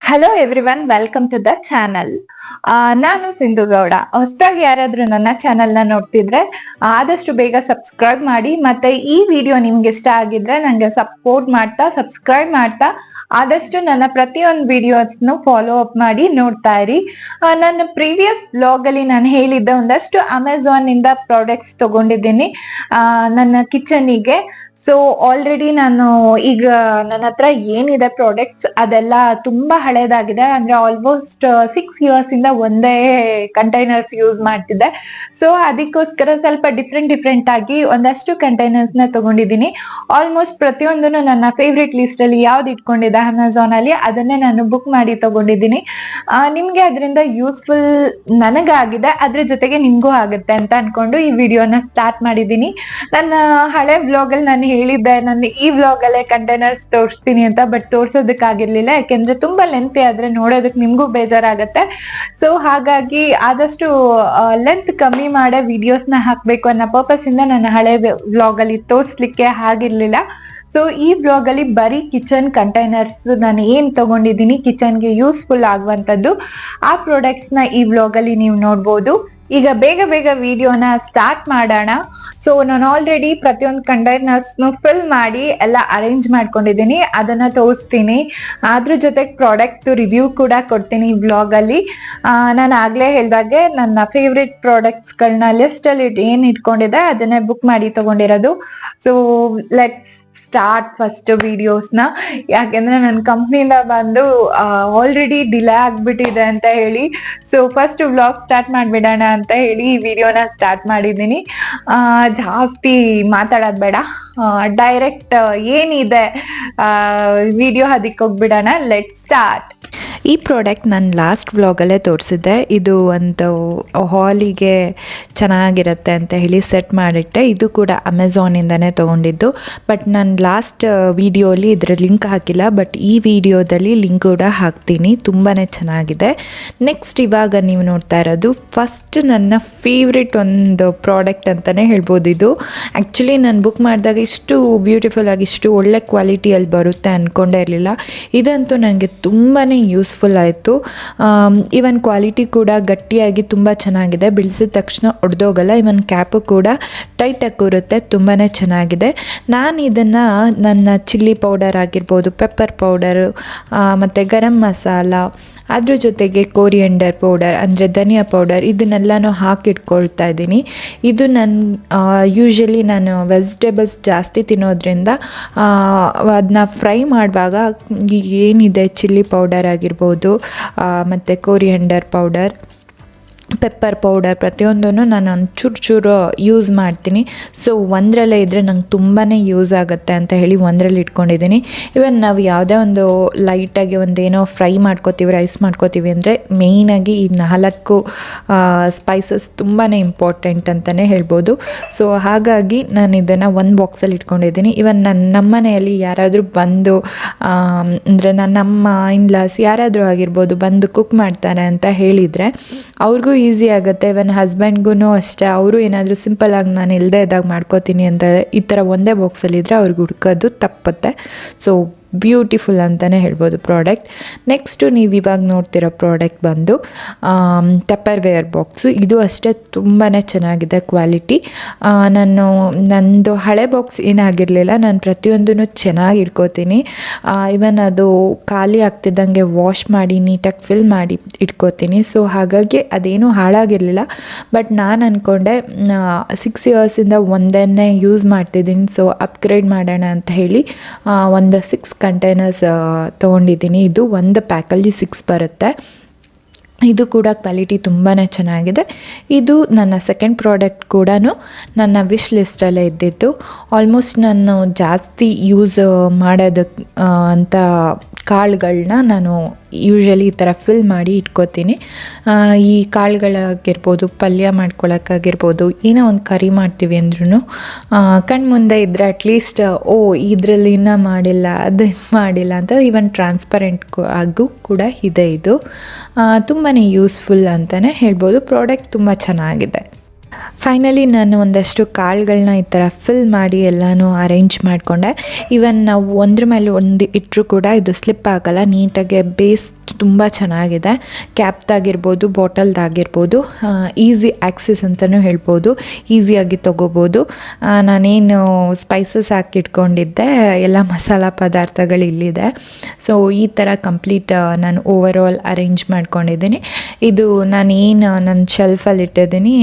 Hello everyone, welcome to the channel. ನಾನು ಸಿಂಧು ಗೌಡ. ಹೊಸದಾಗಿ ಯಾರಾದ್ರೂ ನನ್ನ ಚಾನೆಲ್ ನ ನೋಡ್ತಿದ್ರೆ ಆದಷ್ಟು ಬೇಗ ಸಬ್ಸ್ಕ್ರೈಬ್ ಮಾಡಿ. ಮತ್ತೆ ಈ ವಿಡಿಯೋ ನಿಮ್ಗೆ ಇಷ್ಟ ಆಗಿದ್ರೆ ನಂಗೆ ಸಪೋರ್ಟ್ ಮಾಡ್ತಾ ಸಬ್ಸ್ಕ್ರೈಬ್ ಮಾಡ್ತಾ ಆದಷ್ಟು ನನ್ನ ಪ್ರತಿಯೊಂದು ವಿಡಿಯೋಸ್ನು ಫಾಲೋ ಅಪ್ ಮಾಡಿ ನೋಡ್ತಾ ಇರಿ. ನನ್ನ ಪ್ರೀವಿಯಸ್ ಬ್ಲಾಗ್ ಅಲ್ಲಿ ನಾನು ಹೇಳಿದ್ದೆ ಒಂದಷ್ಟು ಅಮೆಝಾನ್ ಇಂದ ಪ್ರಾಡಕ್ಟ್ಸ್ ತಗೊಂಡಿದ್ದೀನಿ ನನ್ನ ಕಿಚನಿಗೆ. ಸೊ ಆಲ್ರೆಡಿ ನಾನು ಈಗ ನನ್ನ ಹತ್ರ ಏನಿದೆ ಪ್ರಾಡಕ್ಟ್ಸ್ ಅದೆಲ್ಲ ತುಂಬಾ ಹಳೇದಾಗಿದೆ. ಅಂದ್ರೆ ಆಲ್ಮೋಸ್ಟ್ 6 ಇಯರ್ಸ್ ಇಂದ ಒಂದೇ ಕಂಟೈನರ್ಸ್ ಯೂಸ್ ಮಾಡ್ತಿದ್ದೆ. ಸೊ ಅದಕ್ಕೋಸ್ಕರ ಸ್ವಲ್ಪ ಡಿಫ್ರೆಂಟ್ ಆಗಿ ಒಂದಷ್ಟು ಕಂಟೈನರ್ಸ್ ನ ತಗೊಂಡಿದ್ದೀನಿ. ಆಲ್ಮೋಸ್ಟ್ ಪ್ರತಿಯೊಂದನ್ನು ನನ್ನ ಫೇವ್ರೆಟ್ ಲಿಸ್ಟ್ ಅಲ್ಲಿ ಯಾವ್ದು ಇಟ್ಕೊಂಡಿದ್ದೆ ಅಮೆಝಾನ್ ಅಲ್ಲಿ ಅದನ್ನೇ ನಾನು ಬುಕ್ ಮಾಡಿ ತಗೊಂಡಿದ್ದೀನಿ. ನಿಮ್ಗೆ ಅದರಿಂದ ಯೂಸ್ಫುಲ್ ನನಗಾಗಿದೆ, ಅದ್ರ ಜೊತೆಗೆ ನಿಮ್ಗೂ ಆಗುತ್ತೆ ಅಂತ ಅನ್ಕೊಂಡು ಈ ವಿಡಿಯೋನ ಸ್ಟಾರ್ಟ್ ಮಾಡಿದ್ದೀನಿ. ನನ್ನ ಹಳೆ ಬ್ಲಾಗ್ ಅಲ್ಲಿ ನಾನು ಹೇಳಿದ್ದೆ ನಾನು ಈ ಬ್ಲಾಗ್ ಅಲ್ಲೇ ಕಂಟೈನರ್ಸ್ ತೋರಿಸ್ತೀನಿ ಅಂತ, ಬಟ್ ತೋರ್ಸೋದಕ್ಕಾಗಿರ್ಲಿಲ್ಲ ಯಾಕೆಂದ್ರೆ ತುಂಬಾ ಲೆಂತ್ ಆದ್ರೆ ನೋಡೋದಕ್ಕೆ ನಿಮ್ಗೂ ಬೇಜಾರಾಗತ್ತೆ. ಸೊ ಹಾಗಾಗಿ ಆದಷ್ಟು ಲೆಂತ್ ಕಮ್ಮಿ ಮಾಡೋ ವಿಡಿಯೋಸ್ ನ ಹಾಕ್ಬೇಕು ಅನ್ನೋ ಪರ್ಪಸ್ ಇಂದ ನನ್ನ ಹಳೆ ಬ್ಲಾಗ್ ಅಲ್ಲಿ ತೋರ್ಸ್ಲಿಕ್ಕೆ ಆಗಿರ್ಲಿಲ್ಲ. ಸೊ ಈ ಬ್ಲಾಗ್ ಅಲ್ಲಿ ಬರೀ ಕಿಚನ್ ಕಂಟೈನರ್ಸ್ ನಾನು ಏನ್ ತಗೊಂಡಿದ್ದೀನಿ ಕಿಚನ್ಗೆ ಯೂಸ್ಫುಲ್ ಆಗುವಂತದ್ದು ಆ ಪ್ರಾಡಕ್ಟ್ಸ್ ನ ಈ ಬ್ಲಾಗ್ ಅಲ್ಲಿ ನೀವು ನೋಡ್ಬೋದು. ಈಗ ಬೇಗ ವಿಡಿಯೋನ ಸ್ಟಾರ್ಟ್ ಮಾಡೋಣ. ಸೊ ನಾನು ಆಲ್ರೆಡಿ ಪ್ರತಿಯೊಂದು ಕಂಟೈನರ್ಸ್ ಫಿಲ್ ಮಾಡಿ ಎಲ್ಲ ಅರೇಂಜ್ ಮಾಡ್ಕೊಂಡಿದ್ದೀನಿ, ಅದನ್ನ ತೋರಿಸ್ತೀನಿ. ಅದ್ರ ಜೊತೆಗೆ ಪ್ರಾಡಕ್ಟ್ ರಿವ್ಯೂ ಕೂಡ ಕೊಡ್ತೀನಿ ಈ ಬ್ಲಾಗ್ ಅಲ್ಲಿ. ನಾನು ಆಗ್ಲೇ ಹೇಳ್ದಾಗೆ ನನ್ನ ಫೇವ್ರೆಟ್ ಪ್ರಾಡಕ್ಟ್ಸ್ ಗಳನ್ನ ಲಿಸ್ಟ್ ಅಲ್ಲಿ ಏನ್ ಇಟ್ಕೊಂಡಿದೆ ಅದನ್ನೇ ಬುಕ್ ಮಾಡಿ ತಗೊಂಡಿರೋದು. ಸೊ ಲೆಟ್ಸ್ ಸ್ಟಾರ್ಟ್ ಫಸ್ಟ್ ವಿಡಿಯೋಸ್ನ. ಯಾಕೆಂದ್ರೆ ನನ್ನ ಕಂಪ್ನಿಯಿಂದ ಬಂದು ಆಲ್ರೆಡಿ ಡಿಲೇ ಆಗ್ಬಿಟ್ಟಿದೆ ಅಂತ ಹೇಳಿ ಸೊ ಫಸ್ಟ್ ವ್ಲಾಗ್ ಸ್ಟಾರ್ಟ್ ಮಾಡ್ಬಿಡೋಣ ಅಂತ ಹೇಳಿ ಈ ವಿಡಿಯೋನ ಸ್ಟಾರ್ಟ್ ಮಾಡಿದ್ದೀನಿ. ಜಾಸ್ತಿ ಮಾತಾಡೋದು ಬೇಡ, ಡೈರೆಕ್ಟ್ ಏನಿದೆ ವಿಡಿಯೋ ಅದಕ್ಕೆ ಹೋಗ್ಬಿಡೋಣ. Let start. ಈ ಪ್ರಾಡಕ್ಟ್ ನಾನು ಲಾಸ್ಟ್ ವ್ಲಾಗಲ್ಲೇ ತೋರಿಸಿದ್ದೆ. ಇದು ಒಂದು ಹಾಲಿಗೆ ಚೆನ್ನಾಗಿರುತ್ತೆ ಅಂತ ಹೇಳಿ ಸೆಟ್ ಮಾಡಿಟ್ಟೆ. ಇದು ಕೂಡ ಅಮೆಝಾನಿಂದನೇ ತೊಗೊಂಡಿದ್ದು. ಬಟ್ ನಾನು ಲಾಸ್ಟ್ ವಿಡಿಯೋಲಿ ಇದರ ಲಿಂಕ್ ಹಾಕಿಲ್ಲ, ಬಟ್ ಈ ವಿಡಿಯೋದಲ್ಲಿ ಲಿಂಕ್ ಕೂಡ ಹಾಕ್ತೀನಿ. ತುಂಬಾ ಚೆನ್ನಾಗಿದೆ. ನೆಕ್ಸ್ಟ್ ಇವಾಗ ನೀವು ನೋಡ್ತಾ ಇರೋದು ಫಸ್ಟ್ ನನ್ನ ಫೇವ್ರೆಟ್ ಒಂದು ಪ್ರಾಡಕ್ಟ್ ಅಂತಲೇ ಹೇಳ್ಬೋದು. ಇದು ಆ್ಯಕ್ಚುಲಿ ನಾನು ಬುಕ್ ಮಾಡಿದಾಗ ಇಷ್ಟು ಬ್ಯೂಟಿಫುಲ್ ಆಗಿ ಇಷ್ಟು ಒಳ್ಳೆ ಕ್ವಾಲಿಟಿಯಲ್ಲಿ ಬರುತ್ತೆ ಅಂದ್ಕೊಂಡೇ ಇರಲಿಲ್ಲ. ಇದಂತೂ ನನಗೆ ತುಂಬಾ ಯೂಸ್ಫುಲ್ ಆಯಿತು. ಇವನ್ ಕ್ವಾಲಿಟಿ ಕೂಡ ಗಟ್ಟಿಯಾಗಿ ತುಂಬ ಚೆನ್ನಾಗಿದೆ, ಬಿಡಿಸಿದ ತಕ್ಷಣ ಒಡೆದೋಗಲ್ಲ. ಇವನ್ ಕ್ಯಾಪು ಕೂಡ ಟೈಟಾಗಿ ಕೂರುತ್ತೆ, ತುಂಬಾ ಚೆನ್ನಾಗಿದೆ. ನಾನು ಇದನ್ನು ನನ್ನ ಚಿಲ್ಲಿ ಪೌಡರ್ ಆಗಿರ್ಬೋದು, ಪೆಪ್ಪರ್ ಪೌಡರು ಮತ್ತು ಗರಂ ಮಸಾಲ, ಅದ್ರ ಜೊತೆಗೆ ಕೋರಿಯಂಡರ್ ಪೌಡರ್ ಅಂದರೆ ಧನಿಯಾ ಪೌಡರ್ ಇದನ್ನೆಲ್ಲನೂ ಹಾಕಿಟ್ಕೊಳ್ತಾ ಇದ್ದೀನಿ. ಇದು ಯೂಶ್ವಲಿ ನಾನು ವೆಜಿಟೇಬಲ್ಸ್ ಜಾಸ್ತಿ ತಿನ್ನೋದ್ರಿಂದ ಅದನ್ನ ಫ್ರೈ ಮಾಡುವಾಗ ಏನಿದೆ ಚಿಲ್ಲಿ ಪೌಡರ್ ಆಗಿರ್ಬೋದು ಮತ್ತು ಕೋರಿಯಂಡರ್ ಪೌಡರ್, ಪೆಪ್ಪರ್ ಪೌಡರ್ ಪ್ರತಿಯೊಂದನ್ನು ನಾನು ಚೂರು ಯೂಸ್ ಮಾಡ್ತೀನಿ. ಸೊ ಒಂದರಲ್ಲೇ ಇದ್ದರೆ ನಂಗೆ ತುಂಬಾ ಯೂಸ್ ಆಗುತ್ತೆ ಅಂತ ಹೇಳಿ ಒಂದರಲ್ಲಿ ಇಟ್ಕೊಂಡಿದ್ದೀನಿ. ಇವನ್ ನಾವು ಯಾವುದೇ ಒಂದು ಲೈಟಾಗಿ ಒಂದೇನೋ ಫ್ರೈ ಮಾಡ್ಕೋತೀವಿ, ರೈಸ್ ಮಾಡ್ಕೋತೀವಿ ಅಂದರೆ ಮೇಯ್ನಾಗಿ ಈ 4 ಸ್ಪೈಸಸ್ ತುಂಬಾ ಇಂಪಾರ್ಟೆಂಟ್ ಅಂತಲೇ ಹೇಳ್ಬೋದು. ಸೊ ಹಾಗಾಗಿ ನಾನು ಇದನ್ನು ಒಂದು ಬಾಕ್ಸಲ್ಲಿ ಇಟ್ಕೊಂಡಿದ್ದೀನಿ. ಇವನ್ ನಮ್ಮ ಮನೆಯಲ್ಲಿ ಯಾರಾದರೂ ಬಂದು ಅಂದರೆ ನಮ್ಮ ಇನ್ಲಾಸ್ ಯಾರಾದರೂ ಆಗಿರ್ಬೋದು ಬಂದು ಕುಕ್ ಮಾಡ್ತಾರೆ ಅಂತ ಹೇಳಿದರೆ ಅವ್ರಿಗೂ ಈಸಿ ಆಗುತ್ತೆ. ಇವನ್ ಹಸ್ಬೆಂಡ್ಗೂ ಅಷ್ಟೇ, ಅವರು ಏನಾದರೂ ಸಿಂಪಲ್ಲಾಗಿ ನಾನು ಇಲ್ಲದೆ ಇದ್ದಾಗ ಮಾಡ್ಕೋತೀನಿ ಅಂತ ಈ ಥರ ಒಂದೇ ಬಾಕ್ಸಲ್ಲಿದ್ದರೆ ಅವ್ರಿಗೆ ಹುಡ್ಕೋದು ತಪ್ಪುತ್ತೆ. ಸೊ ಬ್ಯೂಟಿಫುಲ್ ಅಂತಲೇ ಹೇಳ್ಬೋದು ಪ್ರಾಡಕ್ಟ್. ನೆಕ್ಸ್ಟು ನೀವು ಇವಾಗ ನೋಡ್ತಿರೋ ಪ್ರಾಡಕ್ಟ್ ಬಂದು ಟಪ್ಪರ್ವೇರ್ ಬಾಕ್ಸು. ಇದು ಅಷ್ಟೇ ತುಂಬಾ ಚೆನ್ನಾಗಿದೆ ಕ್ವಾಲಿಟಿ. ನಂದು ಹಳೆ ಬಾಕ್ಸ್ ಏನಾಗಿರಲಿಲ್ಲ, ನಾನು ಪ್ರತಿಯೊಂದೂ ಚೆನ್ನಾಗಿ ಇಟ್ಕೋತೀನಿ. ಇವನ್ ಅದು ಖಾಲಿ ಆಗ್ತಿದ್ದಂಗೆ ವಾಶ್ ಮಾಡಿ ನೀಟಾಗಿ ಫಿಲ್ ಮಾಡಿ ಇಟ್ಕೋತೀನಿ. ಸೊ ಹಾಗಾಗಿ ಅದೇನೂ ಹಾಳಾಗಿರಲಿಲ್ಲ. ಬಟ್ ನಾನು ಅಂದ್ಕೊಂಡೆ 6 ಇಯರ್ಸಿಂದ ಒಂದನ್ನೇ ಯೂಸ್ ಮಾಡ್ತಿದ್ದೀನಿ, ಸೊ ಅಪ್ಗ್ರೇಡ್ ಮಾಡೋಣ ಅಂತ ಹೇಳಿ ಒಂದು 6 ಕಂಟೈನರ್ಸ್ ತೊಗೊಂಡಿದ್ದೀನಿ. ಇದು ಒಂದು ಪ್ಯಾಕಲ್ಲಿ 6 ಬರುತ್ತೆ. ಇದು ಕೂಡ ಕ್ವಾಲಿಟಿ ತುಂಬಾ ಚೆನ್ನಾಗಿದೆ. ಇದು ನನ್ನ ಸೆಕೆಂಡ್ ಪ್ರಾಡಕ್ಟ್ ಕೂಡ ನನ್ನ ವಿಶ್ ಲಿಸ್ಟಲ್ಲೇ ಇದ್ದಿದ್ದು. ಆಲ್ಮೋಸ್ಟ್ ನಾನು ಜಾಸ್ತಿ ಯೂಸ್ ಮಾಡೋದಕ್ಕೆ ಅಂತ ಕಾಳುಗಳನ್ನ ನಾನು ಯೂಶ್ವಲಿ ಈ ಥರ ಫಿಲ್ ಮಾಡಿ ಇಟ್ಕೋತೀನಿ. ಈ ಕಾಳುಗಳಾಗಿರ್ಬೋದು, ಪಲ್ಯ ಮಾಡ್ಕೊಳಕ್ಕಾಗಿರ್ಬೋದು, ಏನೋ ಒಂದು ಕರಿ ಮಾಡ್ತೀವಿ ಅಂದ್ರೂ ಕಣ್ಮುಂದೆ ಇದ್ದರೆ ಅಟ್ಲೀಸ್ಟ್ ಇದರಲ್ಲಿ ಇನ್ನೂ ಮಾಡಿಲ್ಲ ಅದು ಮಾಡಿಲ್ಲ ಅಂತ ಈವನ್ ಟ್ರಾನ್ಸ್ಪರೆಂಟ್ ಆಗು ಕೂಡ ಇದೆ. ಇದು ತುಂಬಾ ಯೂಸ್ಫುಲ್ ಅಂತಲೇ ಹೇಳ್ಬೋದು. ಪ್ರಾಡಕ್ಟ್ ತುಂಬ ಚೆನ್ನಾಗಿದೆ. ಫೈನಲಿ ನಾನು ಒಂದಷ್ಟು ಕಾಳುಗಳನ್ನ ಈ ಥರ ಫಿಲ್ ಮಾಡಿ ಎಲ್ಲನೂ ಅರೇಂಜ್ ಮಾಡಿಕೊಂಡೆ. ಈವನ್ ನಾವು ಒಂದ್ರ ಮೇಲೆ ಒಂದು ಇಟ್ಟರೂ ಕೂಡ ಇದು ಸ್ಲಿಪ್ ಆಗಲ್ಲ, ನೀಟಾಗಿ ಬೇಸ್ ತುಂಬ ಚೆನ್ನಾಗಿದೆ. ಕ್ಯಾಪ್ದಾಗಿರ್ಬೋದು, ಬಾಟಲ್ದಾಗಿರ್ಬೋದು, ಈಸಿ ಆ್ಯಕ್ಸೆಸ್ ಅಂತಲೂ ಹೇಳ್ಬೋದು, ಈಸಿಯಾಗಿ ತೊಗೋಬೋದು. ನಾನೇನು ಸ್ಪೈಸಸ್ ಹಾಕಿಟ್ಕೊಂಡಿದ್ದೆ, ಎಲ್ಲ ಮಸಾಲ ಪದಾರ್ಥಗಳು ಇಲ್ಲಿದೆ. ಸೊ ಈ ಥರ ಕಂಪ್ಲೀಟ್ ನಾನು ಓವರ್ ಆಲ್ ಅರೇಂಜ್ ಮಾಡ್ಕೊಂಡಿದ್ದೀನಿ. ಇದು ನಾನೇನು ನನ್ನ ಶೆಲ್ಫಲ್ಲಿ ಇಟ್ಟಿದ್ದೀನಿ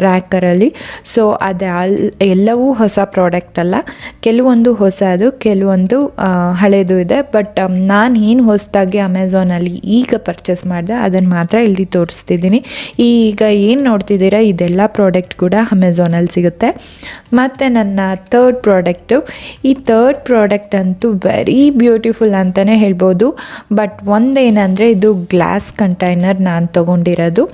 ರ್ಯಾಕರಲ್ಲಿ. ಸೊ ಎಲ್ಲವೂ ಹೊಸ ಪ್ರಾಡಕ್ಟ್ ಅಲ್ಲ, ಕೆಲವೊಂದು ಹೊಸದು, ಕೆಲವೊಂದು ಹಳೇದು ಇದೆ. ಬಟ್ ನಾನು ಏನು ಹೊಸದಾಗಿ ಅಮೆಝಾನಲ್ಲಿ ಈಗ ಪರ್ಚೇಸ್ ಮಾಡಿದೆ ಅದನ್ನು ಮಾತ್ರ ಇಲ್ಲಿ ತೋರಿಸ್ತಿದ್ದೀನಿ. ಈಗ ಏನು ನೋಡ್ತಿದ್ದೀರಾ ಇದೆಲ್ಲ ಪ್ರಾಡಕ್ಟ್ ಕೂಡ ಅಮೆಝಾನಲ್ಲಿ ಸಿಗುತ್ತೆ. ಮತ್ತು ನನ್ನ ಥರ್ಡ್ ಪ್ರಾಡಕ್ಟು, ಈ ಥರ್ಡ್ ಪ್ರಾಡಕ್ಟ್ ಅಂತೂ ವೆರಿ ಬ್ಯೂಟಿಫುಲ್ ಅಂತಲೇ ಹೇಳ್ಬೋದು. ಬಟ್ ಒಂದೇನಂದರೆ ಇದು ಗ್ಲಾಸ್ ಕಂಟೈನರ್ ನಾನು ತೊಗೊಂಡಿರೋದು.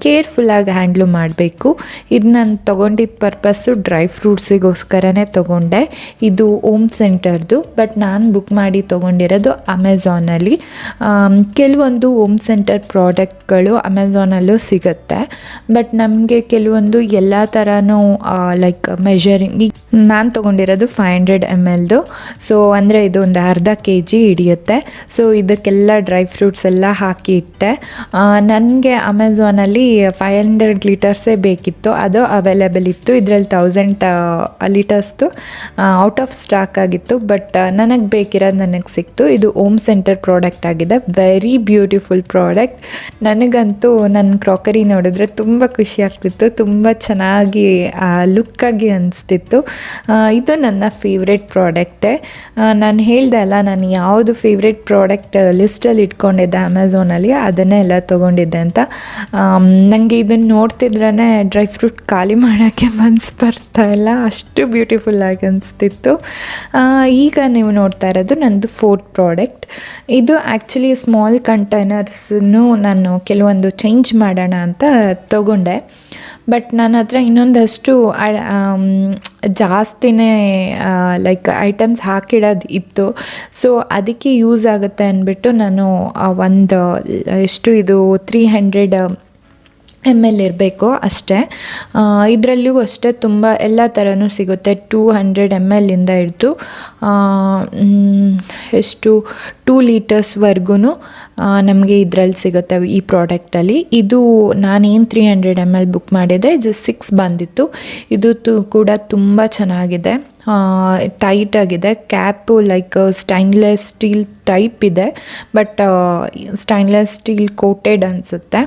ಕೇರ್ಫುಲ್ಲಾಗಿ ಹ್ಯಾಂಡ್ಲು ಮಾಡಬೇಕು. ಇದು ನಾನು ತೊಗೊಂಡಿದ್ದ ಪರ್ಪಸ್ಸು ಡ್ರೈ ಫ್ರೂಟ್ಸಿಗೋಸ್ಕರನೇ ತೊಗೊಂಡೆ. ಇದು ಓಮ್ ಸೆಂಟರ್ದು, ಬಟ್ ನಾನು ಬುಕ್ ಮಾಡಿ ತೊಗೊಂಡಿರೋದು ಅಮೆಝಾನಲ್ಲಿ. ಕೆಲವೊಂದು ಓಮ್ ಸೆಂಟರ್ ಪ್ರಾಡಕ್ಟ್ಗಳು ಅಮೆಝಾನಲ್ಲೂ ಸಿಗುತ್ತೆ, ಬಟ್ ನಮಗೆ ಕೆಲವೊಂದು ಎಲ್ಲ ಥರನೂ ಲೈಕ್ ಮೆಷರಿಂಗ್, ಈಗ ನಾನು ತೊಗೊಂಡಿರೋದು 500 ml. ಸೊ ಅಂದರೆ ಇದು ಒಂದು ಅರ್ಧ kg ಹಿಡಿಯುತ್ತೆ. ಸೊ ಇದಕ್ಕೆಲ್ಲ ಡ್ರೈ ಫ್ರೂಟ್ಸ್ ಎಲ್ಲ ಹಾಕಿ ಇಟ್ಟೆ. ನನಗೆ ಅಮೆಝಾನಲ್ಲಿ 500 ಲೀಟರ್ಸೇ ಬೇಕಿತ್ತು, ಅದು ಅವೈಲೇಬಲ್ ಇತ್ತು. ಇದರಲ್ಲಿ 1000 ಲೀಟರ್ಸ್ದು ಔಟ್ ಆಫ್ ಸ್ಟಾಕ್ ಆಗಿತ್ತು, ಬಟ್ ನನಗೆ ಬೇಕಿರೋದು ನನಗೆ ಸಿಕ್ತು. ಇದು ಓಮ್ ಸೆಂಟರ್ ಪ್ರಾಡಕ್ಟ್ ಆಗಿದೆ, ವೆರಿ ಬ್ಯೂಟಿಫುಲ್ ಪ್ರಾಡಕ್ಟ್. ನನಗಂತೂ ನನ್ನ ಕ್ರಾಕರಿ ನೋಡಿದ್ರೆ ತುಂಬ ಖುಷಿ ಆಗ್ತಿತ್ತು, ತುಂಬ ಚೆನ್ನಾಗಿ ಲುಕ್ಕಾಗಿ ಅನಿಸ್ತಿತ್ತು. ಇದು ನನ್ನ ಫೇವ್ರೆಟ್ ಪ್ರಾಡಕ್ಟೇ. ನಾನು ಹೇಳ್ದೆ ಅಲ್ಲ, ನಾನು ಯಾವುದು ಫೇವ್ರೆಟ್ ಪ್ರಾಡಕ್ಟ್ ಲಿಸ್ಟಲ್ಲಿ ಇಟ್ಕೊಂಡಿದ್ದೆ ಅಮೆಝಾನಲ್ಲಿ, ಅದನ್ನೇ ಎಲ್ಲ ತೊಗೊಂಡಿದ್ದೆ ಅಂತ. ನನಗೆ ಇದನ್ನು ನೋಡ್ತಿದ್ರೇ ಡ್ರೈ ಫ್ರೂಟ್ ಖಾಲಿ ಮಾಡೋಕ್ಕೆ ಮನಸ್ಸು ಬರ್ತಾ ಇಲ್ಲ, ಅಷ್ಟು ಬ್ಯೂಟಿಫುಲ್ಲಾಗಿ ಅನಿಸ್ತಿತ್ತು. ಈಗ ನೀವು ನೋಡ್ತಾ ಇರೋದು ನನ್ನದು ಫೋರ್ತ್ ಪ್ರಾಡಕ್ಟ್. ಇದು ಆ್ಯಕ್ಚುಲಿ ಸ್ಮಾಲ್ ಕಂಟೈನರ್ಸನ್ನು ನಾನು ಕೆಲವೊಂದು ಚೇಂಜ್ ಮಾಡೋಣ ಅಂತ ತೊಗೊಂಡೆ. ಬಟ್ ನನ್ನ ಹತ್ರ ಇನ್ನೊಂದಷ್ಟು ಜಾಸ್ತಿನೇ ಲೈಕ್ ಐಟಮ್ಸ್ ಹಾಕಿಡೋದು ಇತ್ತು. ಸೊ ಅದಕ್ಕೆ ಯೂಸ್ ಆಗುತ್ತೆ ಅಂದ್ಬಿಟ್ಟು ನಾನು ಒಂದು ಎಷ್ಟು ಇದು 300 ml ಇರಬೇಕು ಅಷ್ಟೇ. ಇದರಲ್ಲಿಯೂ ಅಷ್ಟೇ ತುಂಬ ಎಲ್ಲ ಥರನೂ ಸಿಗುತ್ತೆ. 200 ml ಇಂದ ಹಿಡಿದು ಎಷ್ಟು 2 ಲೀಟರ್ಸ್ವರೆಗೂ ನಮಗೆ ಇದರಲ್ಲಿ ಸಿಗುತ್ತೆ ಈ ಪ್ರಾಡಕ್ಟಲ್ಲಿ. ಇದು ನಾನೇನು 300 ml ಬುಕ್ ಮಾಡಿದೆ, ಇದು 6 ಬಂದಿತ್ತು. ಇದು ಕೂಡ ತುಂಬ ಚೆನ್ನಾಗಿದೆ, ಟೈಟ್ ಆಗಿದೆ. Cap like stainless steel type ಇದೆ, ಬಟ್ ಸ್ಟೈನ್ಲೆಸ್ ಸ್ಟೀಲ್ ಕೋಟೆಡ್ ಅನಿಸುತ್ತೆ.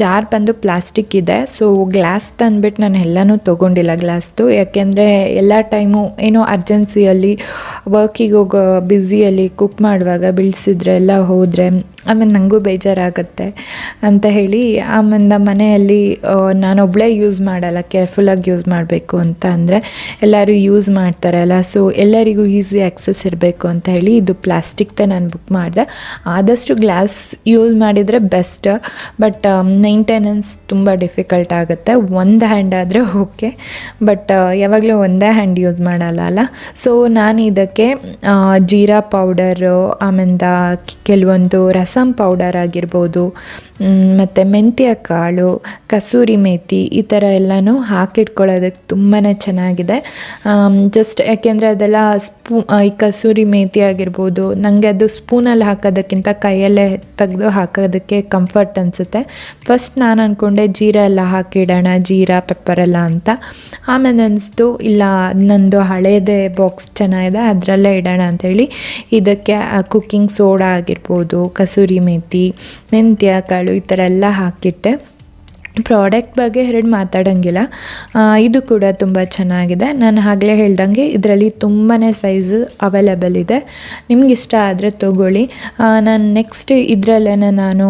ಜಾರ್ ಬಂದು ಪ್ಲಾಸ್ಟಿಕ್ ಇದೆ. ಸೊ ಗ್ಲಾಸ್ ತಂದ್ಬಿಟ್ಟು ನಾನು ಎಲ್ಲನೂ ತೊಗೊಂಡಿಲ್ಲ ಗ್ಲಾಸ್ದು, ಯಾಕೆಂದರೆ ಎಲ್ಲ ಟೈಮು ಏನೋ ಅರ್ಜೆನ್ಸಿಯಲ್ಲಿ ವರ್ಕಿಗೆ ಹೋಗೋ ಬ್ಯುಸಿಯಲ್ಲಿ ಕುಕ್ ಮಾಡುವಾಗ ಬೀಳಿಸಿದ್ರೆ ಎಲ್ಲ ಹೋದರೆ ಆಮೇಲೆ ನನಗೂ ಬೇಜಾರಾಗುತ್ತೆ ಅಂತ ಹೇಳಿ ಆಮೇಲೆ ಮನೆಯಲ್ಲಿ ನಾನೊಬ್ಬಳೇ ಯೂಸ್ ಮಾಡಲ್ಲ, ಕೇರ್ಫುಲ್ಲಾಗಿ ಯೂಸ್ ಮಾಡಬೇಕು ಅಂತ ಅಂದರೆ ಎಲ್ಲರೂ ಯೂಸ್ ಮಾಡ್ತಾರಲ್ಲ. ಸೊ ಎಲ್ಲರಿಗೂ ಈಸಿ ಆ್ಯಕ್ಸೆಸ್ ಇರಬೇಕು ಅಂತ ಹೇಳಿ ಇದು ಪ್ಲಾಸ್ಟಿಕ್ದೇ ನಾನು ಬುಕ್ ಮಾಡಿದೆ. ಆದಷ್ಟು ಗ್ಲಾಸ್ ಯೂಸ್ ಮಾಡಿದರೆ ಬೆಸ್ಟ್, ಬಟ್ ಮೇಂಟೆನೆನ್ಸ್ ತುಂಬ ಡಿಫಿಕಲ್ಟ್ ಆಗುತ್ತೆ. ಒಂದು ಹ್ಯಾಂಡ್ ಆದರೆ ಓಕೆ, ಬಟ್ ಯಾವಾಗಲೂ ಒಂದೇ ಹ್ಯಾಂಡ್ ಯೂಸ್ ಮಾಡಲ್ಲ ಅಲ್ಲ. ಸೊ ನಾನು ಇದಕ್ಕೆ ಜೀರಾ ಪೌಡರು, ಆಮೇಲೆ ಕೆಲವೊಂದು ರಸಮ್ ಪೌಡರ್ ಆಗಿರ್ಬೋದು, ಮತ್ತು ಮೆಂತ್ಯ ಕಾಳು, ಕಸೂರಿ ಮೇಥಿ, ಈ ಥರ ಎಲ್ಲನೂ ಹಾಕಿಟ್ಕೊಳ್ಳೋದಕ್ಕೆ ತುಂಬಾ ಚೆನ್ನಾಗಿದೆ. ಜಸ್ಟ್ ಯಾಕೆಂದರೆ ಅದೆಲ್ಲ ಈ ಕಸೂರಿ ಮೇಥಿ ಆಗಿರ್ಬೋದು, ನನಗೆ ಅದು ಸ್ಪೂನಲ್ಲಿ ಹಾಕೋದಕ್ಕಿಂತ ಕೈಯಲ್ಲೇ ತೆಗೆದು ಹಾಕೋದಕ್ಕೆ ಕಂಫರ್ಟ್ ಅನಿಸುತ್ತೆ. ಫಸ್ಟ್ ನಾನು ಅಂದ್ಕೊಂಡೆ ಜೀರಾ ಎಲ್ಲ ಹಾಕಿಡೋಣ, ಜೀರಾ ಪೆಪ್ಪರೆಲ್ಲ ಅಂತ. ಆಮೇಲೆ ಅನಿಸ್ತು ಇಲ್ಲ, ನಂದು ಹಳೇದೇ ಬಾಕ್ಸ್ ಚೆನ್ನಾಗಿದೆ ಅದರಲ್ಲೇ ಇಡೋಣ ಅಂಥೇಳಿ ಇದಕ್ಕೆ ಕುಕ್ಕಿಂಗ್ ಸೋಡಾ ಆಗಿರ್ಬೋದು, ಕಸೂರಿ ಮೇಥಿ, ಮೆಂತ್ಯ ಕಾಳು, ಈ ಥರ ಎಲ್ಲ ಹಾಕಿಟ್ಟೆ. ಪ್ರಾಡಕ್ಟ್ ಬಗ್ಗೆ ಎರಡು ಮಾತಾಡೋಂಗಿಲ್ಲ, ಇದು ಕೂಡ ತುಂಬ ಚೆನ್ನಾಗಿದೆ. ನಾನು ಆಗಲೇ ಹೇಳ್ದಂಗೆ ಇದರಲ್ಲಿ ತುಂಬಾ ಸೈಜ್ ಅವೈಲೇಬಲ್ ಇದೆ, ನಿಮ್ಗೆ ಇಷ್ಟ ಆದರೆ ತೊಗೊಳ್ಳಿ. ನಾನು ನೆಕ್ಸ್ಟ್ ಇದರಲ್ಲೇ ನಾನು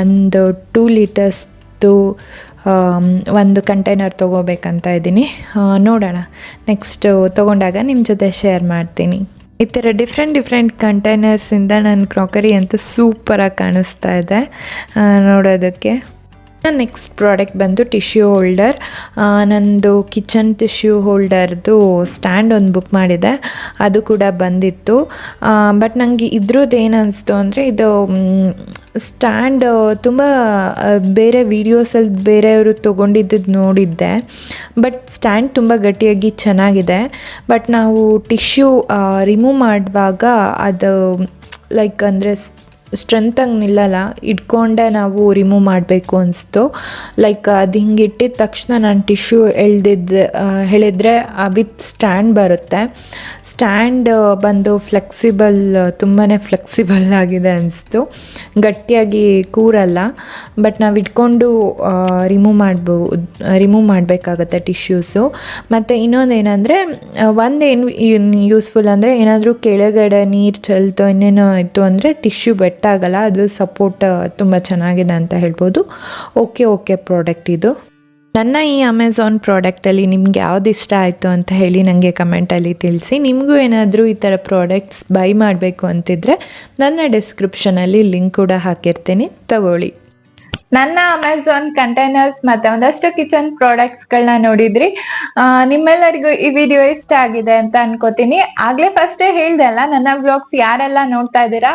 ಒಂದು 2 ಲೀಟರ್ಸ್ದು ಒಂದು ಕಂಟೈನರ್ ತೊಗೋಬೇಕಂತ ಇದ್ದೀನಿ. ನೋಡೋಣ, ನೆಕ್ಸ್ಟ್ ತೊಗೊಂಡಾಗ ನಿಮ್ಮ ಜೊತೆ ಶೇರ್ ಮಾಡ್ತೀನಿ. ಈ ಥರ ಡಿಫ್ರೆಂಟ್ ಕಂಟೈನರ್ಸಿಂದ ನನ್ನ ಕ್ರಾಕರಿ ಅಂತೂ ಸೂಪರಾಗಿ ಕಾಣಿಸ್ತಾ ಇದೆ ನೋಡೋದಕ್ಕೆ. ನೆಕ್ಸ್ಟ್ ಪ್ರಾಡಕ್ಟ್ ಬಂದು ಟಿಶ್ಯೂ ಹೋಲ್ಡರ್. ನಂದು ಕಿಚನ್ ಟಿಶ್ಯೂ ಹೋಲ್ಡರ್ದು ಸ್ಟ್ಯಾಂಡ್ ಒಂದು ಬುಕ್ ಮಾಡಿದೆ, ಅದು ಕೂಡ ಬಂದಿತ್ತು. ಬಟ್ ನನಗೆ ಇದ್ರದ್ದು ಏನು ಅನಿಸ್ತು ಅಂದರೆ ಇದು ಸ್ಟ್ಯಾಂಡ್ ತುಂಬ ಬೇರೆ ವೀಡಿಯೋಸಲ್ಲಿ ಬೇರೆಯವರು ತೊಗೊಂಡಿದ್ದು ನೋಡಿದ್ದೆ. ಬಟ್ ಸ್ಟ್ಯಾಂಡ್ ತುಂಬ ಗಟ್ಟಿಯಾಗಿ ಚೆನ್ನಾಗಿದೆ. ಬಟ್ ನಾವು ಟಿಶ್ಯೂ ರಿಮೂವ್ ಮಾಡುವಾಗ ಅದು ಲೈಕ್ ಅಂದರೆ ಸ್ಟ್ರೆಂತಾಗಿ ನಿಲ್ಲಲ್ಲ, ಇಟ್ಕೊಂಡೆ ನಾವು ರಿಮೂವ್ ಮಾಡಬೇಕು ಅನಿಸ್ತು. ಲೈಕ್ ಅದು ಹಿಂಗೆ ಇಟ್ಟಿದ ತಕ್ಷಣ ನಾನು ಟಿಶ್ಯೂ ಹೇಳಿದರೆ ವಿತ್ ಸ್ಟ್ಯಾಂಡ್ ಬರುತ್ತೆ. ಸ್ಟ್ಯಾಂಡ್ ಬಂದು ಫ್ಲೆಕ್ಸಿಬಲ್, ತುಂಬಾ ಫ್ಲೆಕ್ಸಿಬಲ್ ಆಗಿದೆ ಅನಿಸ್ತು, ಗಟ್ಟಿಯಾಗಿ ಕೂರಲ್ಲ. ಬಟ್ ನಾವು ಇಟ್ಕೊಂಡು ರಿಮೂವ್ ಮಾಡಬೇಕಾಗತ್ತೆ ಟಿಶ್ಯೂಸು. ಮತ್ತು ಇನ್ನೊಂದೇನೆಂದರೆ ಒಂದೇನು ಯೂಸ್ಫುಲ್ ಅಂದರೆ ಏನಾದರೂ ಕೆಳಗಡೆ ನೀರು ಚೆಲ್ತೋ ಇನ್ನೇನೋ ಇತ್ತು ಅಂದರೆ ಟಿಶ್ಯೂ ಆಗಲ್ಲ, ಅದು ಸಪೋರ್ಟ್ ತುಂಬ ಚೆನ್ನಾಗಿದೆ ಅಂತ ಹೇಳ್ಬೋದು. ಓಕೆ ಪ್ರಾಡಕ್ಟ್ ಇದು. ನನ್ನ ಈ ಅಮೆಝಾನ್ ಪ್ರಾಡಕ್ಟಲ್ಲಿ ನಿಮ್ಗೆ ಯಾವ್ದು ಇಷ್ಟ ಆಯಿತು ಅಂತ ಹೇಳಿ ನನಗೆ ಕಮೆಂಟಲ್ಲಿ ತಿಳಿಸಿ. ನಿಮಗೂ ಏನಾದರೂ ಈ ಥರ ಪ್ರಾಡಕ್ಟ್ಸ್ ಬೈ ಮಾಡಬೇಕು ಅಂತಿದ್ರೆ ನನ್ನ ಡಿಸ್ಕ್ರಿಪ್ಷನಲ್ಲಿ ಲಿಂಕ್ ಕೂಡ ಹಾಕಿರ್ತೀನಿ, ತಗೊಳ್ಳಿ. ನನ್ನ ಅಮೆಝಾನ್ ಕಂಟೈನರ್ಸ್ ಮತ್ತೆ ಒಂದಷ್ಟು ಕಿಚನ್ ಪ್ರಾಡಕ್ಟ್ಸ್ ಗಳನ್ನ ನೋಡಿದ್ರಿ. ನಿಮ್ಮೆಲ್ಲರಿಗೂ ಈ ವಿಡಿಯೋ ಇಷ್ಟ ಆಗಿದೆ ಅಂತ ಅನ್ಕೋತೀನಿ. ಆಗ್ಲೇ ಫಸ್ಟೇ ಹೇಳ್ದೆ ಅಲ್ಲ, ನನ್ನ ವ್ಲಾಗ್ಸ್ ಯಾರೆಲ್ಲ ನೋಡ್ತಾ ಇದ್ದೀರಾ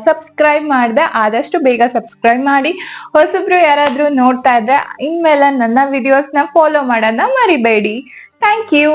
ಸಬ್ಸ್ಕ್ರೈಬ್ ಮಾಡ್ದೆ ಆದಷ್ಟು ಬೇಗ ಸಬ್ಸ್ಕ್ರೈಬ್ ಮಾಡಿ. ಹೊಸಬ್ರು ಯಾರಾದ್ರೂ ನೋಡ್ತಾ ಇದ್ರೆ ಇನ್ಮೇಲೆ ನನ್ನ ವಿಡಿಯೋಸ್ ನ ಫಾಲೋ ಮಾಡೋದನ್ನ ಮರಿಬೇಡಿ. Thank you.